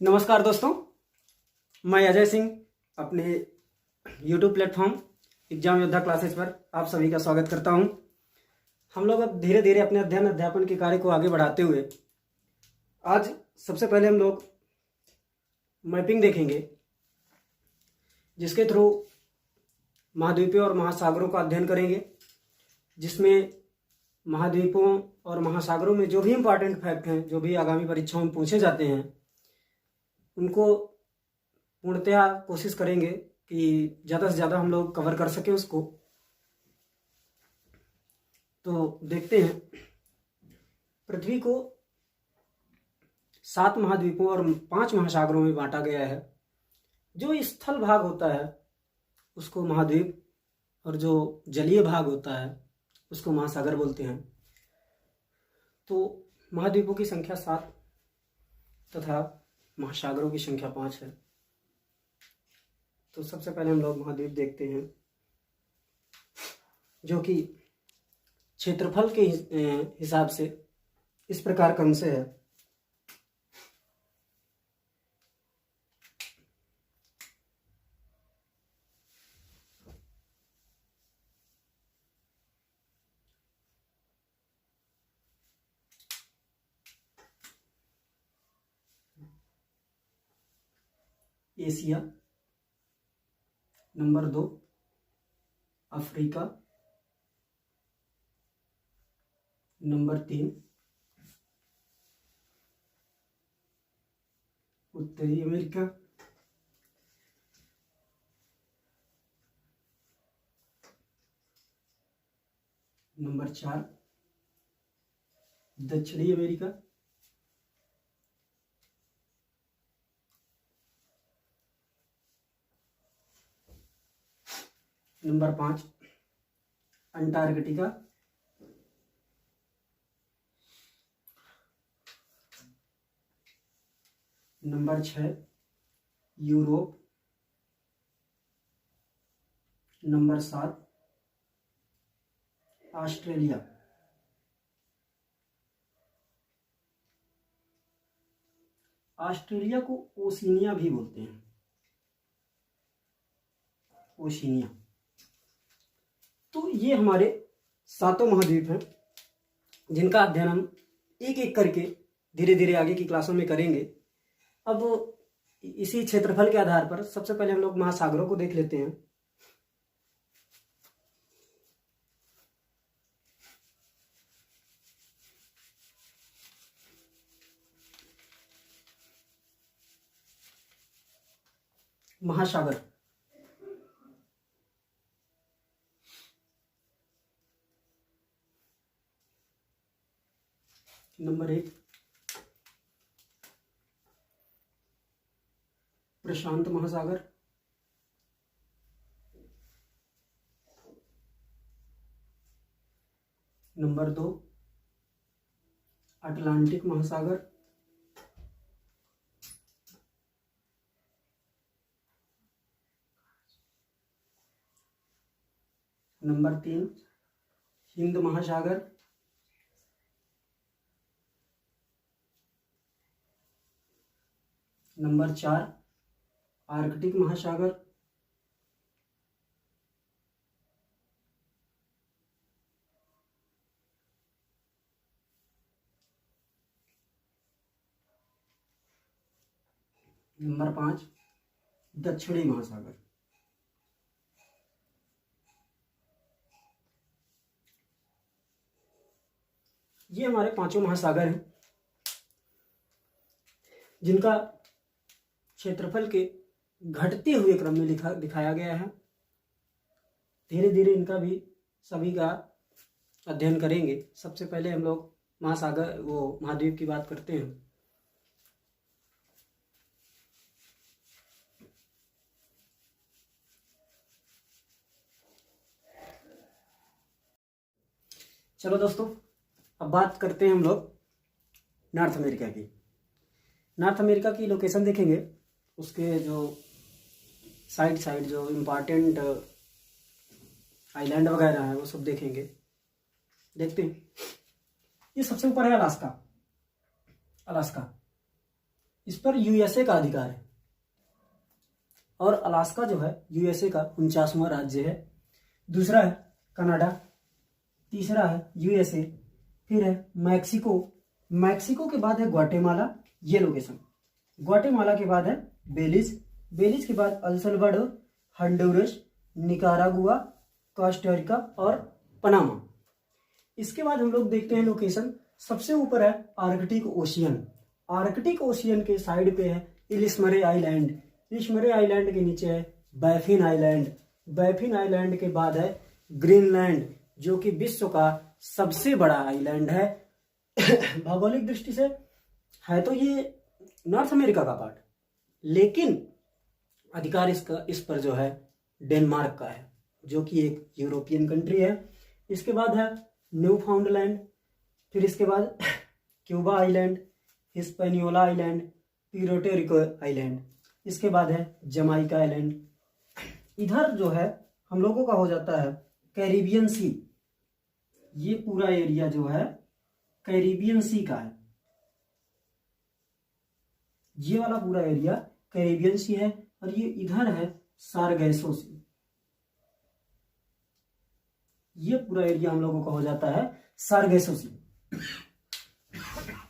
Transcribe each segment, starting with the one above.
नमस्कार दोस्तों, मैं अजय सिंह अपने YouTube प्लेटफॉर्म एग्जाम योद्धा क्लासेस पर आप सभी का स्वागत करता हूं। हम लोग अब धीरे धीरे अपने अध्ययन अध्यापन के कार्य को आगे बढ़ाते हुए आज सबसे पहले हम लोग मैपिंग देखेंगे, जिसके थ्रू महाद्वीपों और महासागरों का अध्ययन करेंगे, जिसमें महाद्वीपों और महासागरों में जो भी इम्पॉर्टेंट फैक्ट हैं, जो भी आगामी परीक्षाओं में पूछे जाते हैं, उनको पूर्णतया कोशिश करेंगे कि ज़्यादा से ज़्यादा हम लोग कवर कर सकें उसको। तो देखते हैं, पृथ्वी को 7 महाद्वीपों और 5 महासागरों में बांटा गया है। जो स्थल भाग होता है उसको महाद्वीप और जो जलीय भाग होता है उसको महासागर बोलते हैं। तो महाद्वीपों की संख्या 7 तथा महासागरों की संख्या 5 है। तो सबसे पहले हम लोग महाद्वीप देखते हैं, जो कि क्षेत्रफल के हिसाब से इस प्रकार क्रम से है। एशिया, नंबर 2 अफ्रीका, नंबर 3 उत्तरी अमेरिका, नंबर 4 दक्षिणी America, number 5 Antarctica, number 6 Europe, number 7 Australia, Australia को ओशिनिया भी बोलते हैं, ओशिनिया। तो ये हमारे 7 महाद्वीप हैं, जिनका अध्ययन हम एक एक करके धीरे धीरे आगे की क्लासों में करेंगे। अब इसी क्षेत्रफल के आधार पर सबसे पहले हम लोग महासागरों को देख लेते हैं। महासागर, नंबर 1 प्रशांत महासागर, नंबर 2 अटलांटिक महासागर, नंबर 3 हिंद महासागर, नंबर 4 आर्कटिक महासागर, नंबर 5 दक्षिणी महासागर। ये हमारे 5 महासागर हैं, जिनका क्षेत्रफल के घटते हुए क्रम में दिखाया गया है। धीरे धीरे इनका भी सभी का अध्ययन करेंगे। सबसे पहले हम लोग महाद्वीप की बात करते हैं। चलो दोस्तों, अब बात करते हैं हम लोग नॉर्थ अमेरिका की। नॉर्थ अमेरिका की लोकेशन देखेंगे, उसके जो साइड जो इम्पोर्टेंट आइलैंड वगैरह है वो सब देखेंगे। देखते हैं, ये सबसे ऊपर है अलास्का। इस पर यूएसए का अधिकार है। और अलास्का जो है यूएसए का 49वां राज्य है। दूसरा है कनाडा, तीसरा है यूएसए, फिर है मैक्सिको, मैक्सिको के बाद है ग्वाटेमाला, ये लोकेशन, ग्वाटेमाला के बाद है बेलिज, बेलिज के बाद अल सल्वाडोर, हंडुरस, निकारागुआ, कोस्टारिका और पनामा। इसके बाद हम लोग देखते हैं लोकेशन, सबसे ऊपर है आर्कटिक ओशियन, आर्कटिक ओशियन के साइड पे है इलिस मरे आइलैंड, इलिस मरे आइलैंड के नीचे है बैफिन आइलैंड, बैफिन आइलैंड के बाद है ग्रीनलैंड जो कि विश्व का सबसे बड़ा आइलैंड है। भौगोलिक दृष्टि से है तो ये नॉर्थ अमेरिका का पार्ट, लेकिन अधिकार इस पर जो है डेनमार्क का है जो कि एक यूरोपियन कंट्री है। इसके बाद है न्यू फाउंडलैंड, फिर इसके बाद Cuba island, Hispaniola island, Puerto Rico island, इसके बाद है जमाइका आइलैंड। इधर जो है हम लोगों का हो जाता है कैरिबियन सी, ये पूरा एरिया जो है कैरिबियन सी का है, ये वाला पूरा एरिया कैरिबियन सी है। और ये इधर है सारगैसो सी, ये पूरा एरिया हम लोगों का हो जाता है सारगैसो सी।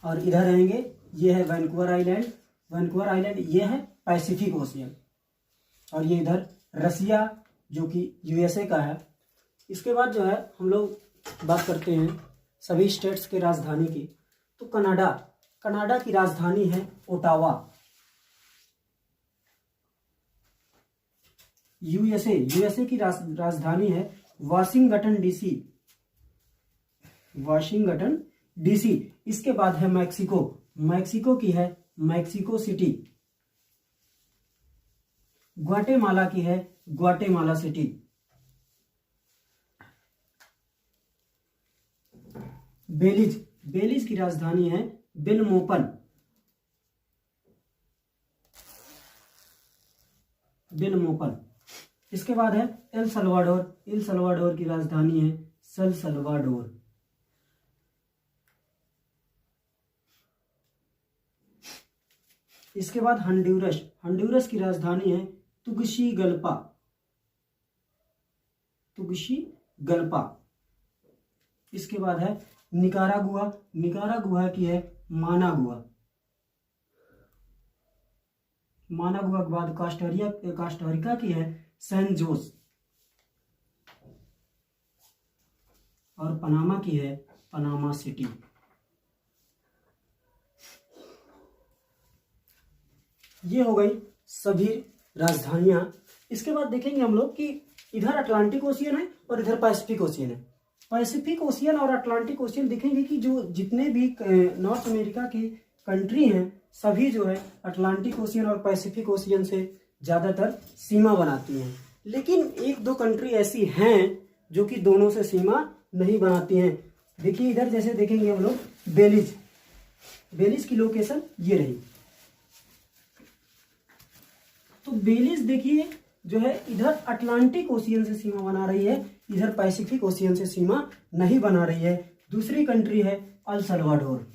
और इधर रहेंगे, ये है वैंकूवर आइलैंड, वैंकूवर आइलैंड ये है पैसिफिक ओशियन। और ये इधर रसिया जो कि यूएसए का है। इसके बाद जो है हम लोग बात करते हैं सभी स्टेट्स के राजधानी की, तो कनाडा, कनाडा की राजधानी है ओटावा। यूएसए, यूएसए की राजधानी है वाशिंगटन डीसी, वाशिंगटन डीसी। इसके बाद है मैक्सिको, मैक्सिको की है मैक्सिको सिटी। ग्वाटेमाला की है ग्वाटेमाला सिटी। बेलिज, बेलिज की राजधानी है बेलमोपन, बेलमोपन। इसके बाद है एल सल्वाडोर, एल सल्वाडोर की राजधानी है सल सल्वाडोर। इसके बाद हंडुरस, हंडुरस की राजधानी है तुगशीगल्पा, तुगशीगल्पा। इसके बाद है निकारागुआ, निकारागुआ की है मानागुआ, मानागुआ के बाद कोस्टारिका की है सैन जोस। और पनामा की है पनामा सिटी। ये हो गई सभी राजधानियां। इसके बाद देखेंगे हम लोग कि इधर अटलांटिक ओशियन है और इधर पैसिफिक ओशियन है। पैसिफिक ओशियन और अटलांटिक ओशियन देखेंगे कि जो जितने भी नॉर्थ अमेरिका की कंट्री हैं सभी जो है अटलांटिक ओशियन और पैसिफिक ओशियन से ज़्यादातर सीमा बनाती हैं। लेकिन एक दो कंट्री ऐसी हैं जो कि दोनों से सीमा नहीं बनाती हैं। देखिए इधर जैसे देखेंगे हम लोग बेलिज, बेलिज की लोकेशन ये रही। तो बेलिज देखिए जो है इधर अटलांटिक ओशियन से सीमा बना रही है, इधर पैसिफिक ओशियन से सीमा नहीं बना रही है। दूसरी कंट्री है अल सल्वाडोर,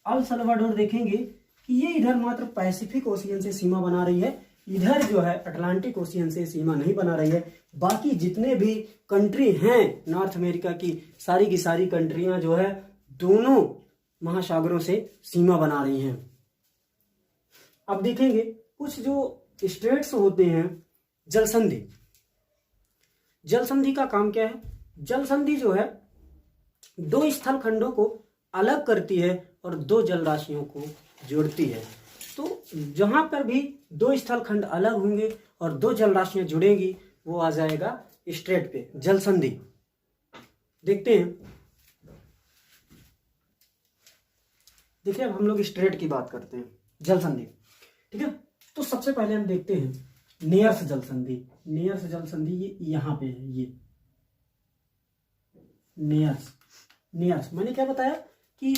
अल सल्वाडोर देखेंगे कि ये इधर मात्र पैसिफिक ओशियन से सीमा बना रही है, इधर जो है अटलांटिक ओशियन से सीमा नहीं बना रही है। बाकी जितने भी कंट्री हैं नॉर्थ अमेरिका की सारी कंट्रियां जो है दोनों महासागरों से सीमा बना रही हैं। अब देखेंगे कुछ जो स्टेट्स होते हैं, जल संधि, जल संधि का काम क्या है? जल संधि जो है दो स्थल खंडों को अलग करती है और दो जल राशियों को जोड़ती है। तो जहां पर भी दो स्थल खंड अलग होंगे और दो जल राशियां जुड़ेंगी वो आ जाएगा स्ट्रेट पे जल संधि। देखते हैं, देखिए अब हम लोग स्ट्रेट की बात करते हैं, जल संधि, ठीक है। तो सबसे पहले हम देखते हैं नेयर्स जल संधि। नेयर्स जल संधि ये यहाँ पे है, ये नेयर्स, नेयर्स मैंने क्या बताया कि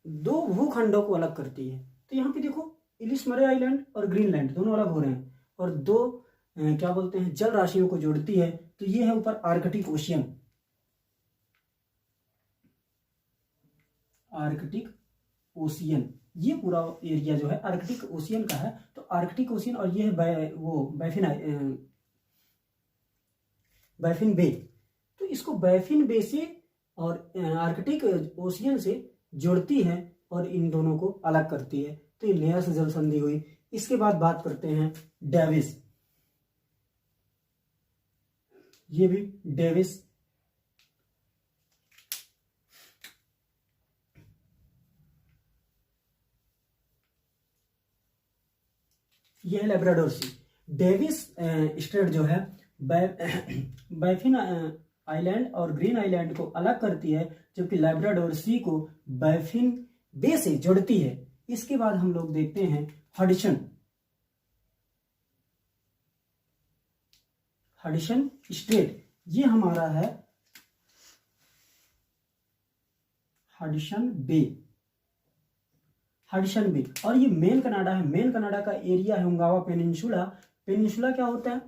दो भूखंडों को अलग करती है। तो यहाँ पे देखो इलिस मरे आइलैंड और ग्रीनलैंड दोनों अलग हो रहे हैं और दो क्या बोलते हैं जल राशियों को जोड़ती है। तो ये है ऊपर आर्कटिक ओशियन, आर्कटिक ओशियन, ये पूरा एरिया जो है आर्कटिक ओशियन का है। तो आर्कटिक ओशियन, और ये है वो बैफिन बे। तो इसको बैफिन बे से और आर्कटिक ओशियन से जोड़ती है और इन दोनों को अलग करती है। तो ये नियस जल संधि हुई। इसके बाद बात करते हैं डेविस। ये भी डेविस, ये है लेब्राडोर सी। डेविस स्ट्रेट जो है बैफिन आइलैंड और ग्रीन आइलैंड को अलग करती है, जबकि लेब्राडोर सी को बैफिन बे से जोड़ती है। इसके बाद हम लोग देखते हैं हडसन स्ट्रेट। ये हमारा है हडसन बे, और ये मेन कनाडा है। मेन कनाडा का एरिया है उंगावा पेनिनसुला। पेनिनसुला क्या होता है?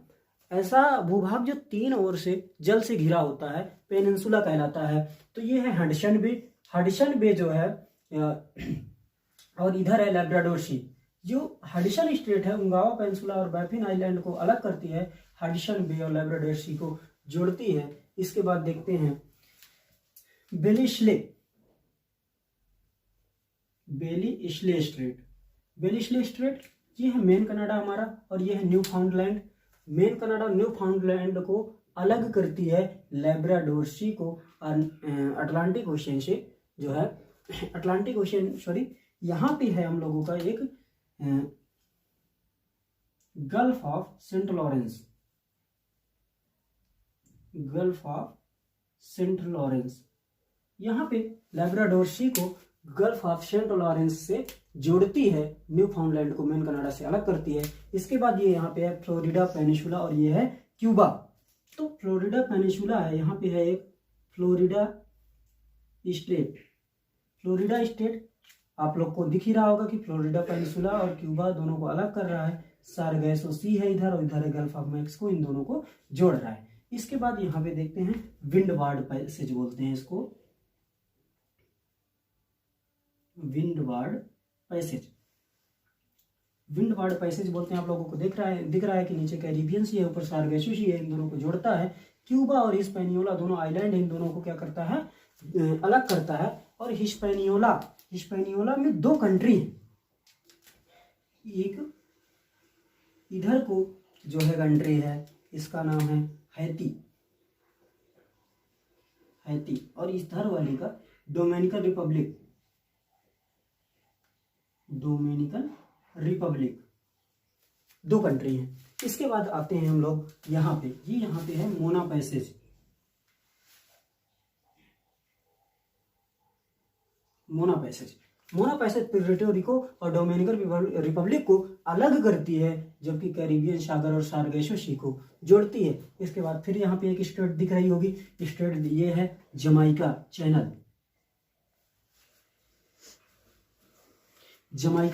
ऐसा भूभाग जो 3 ओर से जल से घिरा होता है, पेनिनसुला कहलाता है। तो ये है हडसन बे जो है, और इधर है लेब्राडोर सी। जो हडसन स्ट्रेट है उंगावा पेनिनसुला और बैफिन आइलैंड को अलग करती है, हडसन बे और लेब्राडोर सी को जोड़ती है। इसके बाद देखते हैं बेली इश्ले स्ट्रेट। ये है मेन कनाडा हमारा, और ये है न्यू फाउंडलैंड। मेन कनाडा न्यू फाउंडलैंड को अलग करती है लेब्राडोर सी को अटलांटिक ओशियन से, जो है अटलांटिक ओशियन, सॉरी, यहाँ पे है हम लोगों का एक गल्फ ऑफ सेंट लॉरेंस। यहाँ पे लेब्राडोर सी को गल्फ ऑफ सेंट लॉरेंस से जोड़ती है, न्यू फाउंडलैंड को मेन कनाडा से अलग करती है। इसके बाद ये यहाँ पे है फ्लोरिडा पेनिनसुला, और ये है क्यूबा। तो फ्लोरिडा पेनिनसुला है, यहाँ पे है एक फ्लोरिडा स्टेट। आप लोग को दिख ही रहा होगा कि फ्लोरिडा पेनिनसुला और क्यूबा दोनों को अलग कर रहा है। सारगैसो सी है इधर, और इधर है गल्फ ऑफ मैक्सिको, इन दोनों को जोड़ रहा है। इसके बाद यहाँ पे देखते हैं विंडवार्ड पैसेज बोलते हैं इसको, विंडवार्ड पैसेज बोलते हैं। आप लोगों को दिख रहा है कि नीचे कैरिबियन सी है, ऊपर सारगेसो सी है, इन दोनों को जोड़ता है। क्यूबा और हिस्पैनियोला दोनों आइलैंड है, इन दोनों को क्या करता है? अलग करता है। और हिस्पैनियोला में 2 कंट्री है। एक इधर को जो है कंट्री है, इसका नाम है हैती, और इधर वाले का डोमिनिकन रिपब्लिक। 2 कंट्री हैं। इसके बाद आते हैं हम लोग यहाँ पे, ये यहाँ पे है मोना पैसेज। मोना पैसेज पुर्टो रिको और डोमिनिकन रिपब्लिक को अलग करती है, जबकि कैरिबियन सागर और सारगेसो सी को जोड़ती है। इसके बाद फिर यहाँ पे एक स्टेट दिख रही होगी, स्टेट ये है जमाइका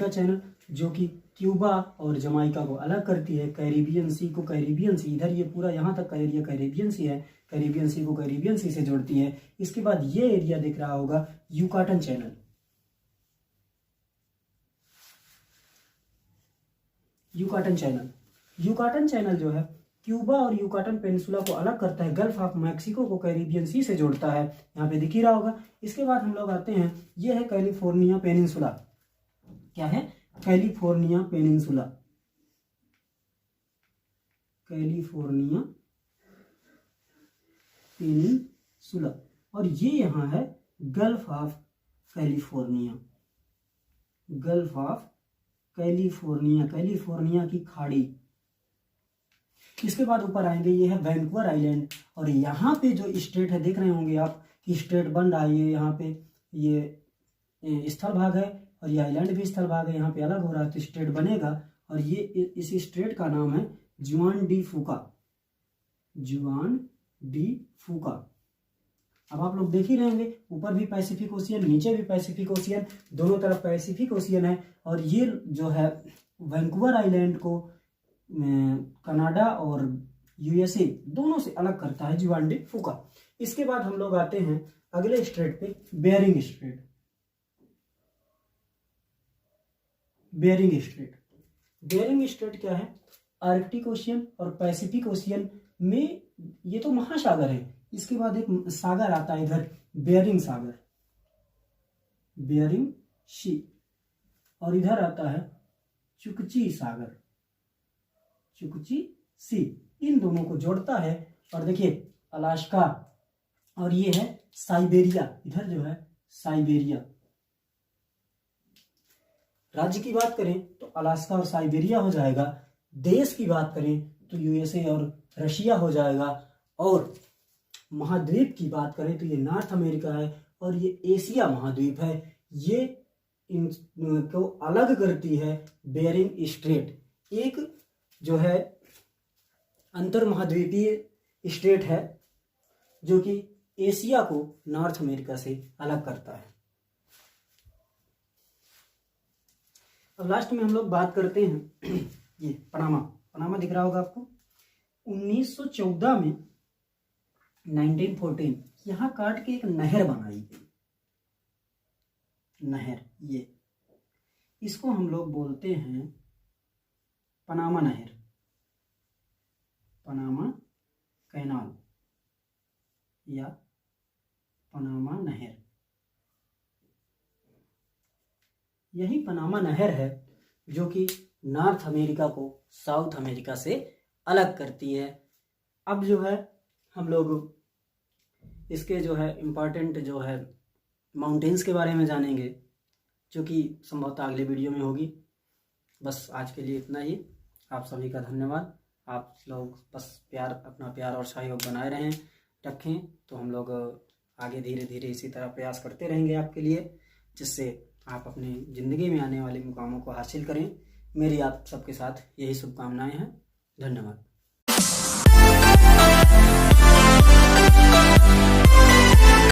चैनल, जो कि क्यूबा और जमाइका को अलग करती है। कैरिबियन सी, इधर ये पूरा यहाँ तक का एरिया कैरिबियन सी है, कैरिबियन सी को कैरिबियन सी से जोड़ती है। इसके बाद ये एरिया दिख रहा होगा युकाटन चैनल जो है क्यूबा और युकाटन पेनिनसुला को अलग करता है, गल्फ ऑफ मैक्सिको को कैरिबियन सी से जोड़ता है, यहाँ पे दिख ही रहा होगा। इसके बाद हम लोग आते हैं, ये है कैलिफोर्निया पेनिनसुला। क्या है? कैलिफोर्निया पेनिनसुला, और ये यहाँ है गल्फ ऑफ कैलिफोर्निया की खाड़ी। इसके बाद ऊपर आएंगे, ये है वैंकूवर आइलैंड, और यहाँ पे जो स्टेट है देख रहे होंगे आप कि स्टेट बन रहा है। ये यहाँ पे ये स्थल भाग है, और ये आइलैंड भी स्थल भाग है, यहाँ पे अलग हो रहा है तो स्टेट बनेगा। और ये इस स्टेट का नाम है जुआन डी फूका। अब आप लोग देख ही रहेंगे, ऊपर भी पैसिफिक ओशियन, नीचे भी पैसिफिक ओशियन, दोनों तरफ पैसिफिक ओशियन है। और ये जो है वैंकूवर आइलैंड को कनाडा और यूएसए दोनों से अलग करता है जुआन डी फूका। इसके बाद हम लोग आते हैं अगले स्टेट पे, Bering Strait. Bering Strait. Bering Strait क्या है? आर्कटिक ओशियन और पैसिफिक ओशियन में, ये तो महासागर है, इसके बाद एक सागर आता है इधर, बेरिंग सागर, बेरिंग सी, और इधर आता है चुकची सागर, चुकची सी। इन दोनों को जोड़ता है। और देखिए अलास्का, और ये है साइबेरिया, इधर जो है साइबेरिया। राज्य की बात करें तो अलास्का और साइबेरिया हो जाएगा। देश की बात करें तो यूएसए और रशिया हो जाएगा। और महाद्वीप की बात करें तो ये नॉर्थ अमेरिका है और ये एशिया महाद्वीप है। ये इनको अलग करती है बेरिंग स्ट्रेट। एक जो है अंतर महाद्वीपीय स्ट्रेट है जो कि एशिया को नॉर्थ अमेरिका से अलग करता है। अब लास्ट में हम लोग बात करते हैं ये पनामा। पनामा दिख रहा होगा आपको। 1914 में 1914 यहाँ काट के एक नहर बनाई गई, नहर, ये इसको हम लोग बोलते हैं पनामा नहर, पनामा कैनाल या पनामा नहर। यही पनामा नहर है जो कि नॉर्थ अमेरिका को साउथ अमेरिका से अलग करती है। अब जो है हम लोग इसके जो है इम्पॉर्टेंट जो है माउंटेन्स के बारे में जानेंगे, जो कि संभवतः अगले वीडियो में होगी। बस आज के लिए इतना ही। आप सभी का धन्यवाद। आप लोग बस अपना प्यार और सहयोग बनाए रखें तो हम लोग आगे धीरे धीरे इसी तरह प्रयास करते रहेंगे आपके लिए, जिससे आप अपनी ज़िंदगी में आने वाले मुकामों को हासिल करें। मेरी आप सबके साथ यही शुभकामनाएं हैं। धन्यवाद।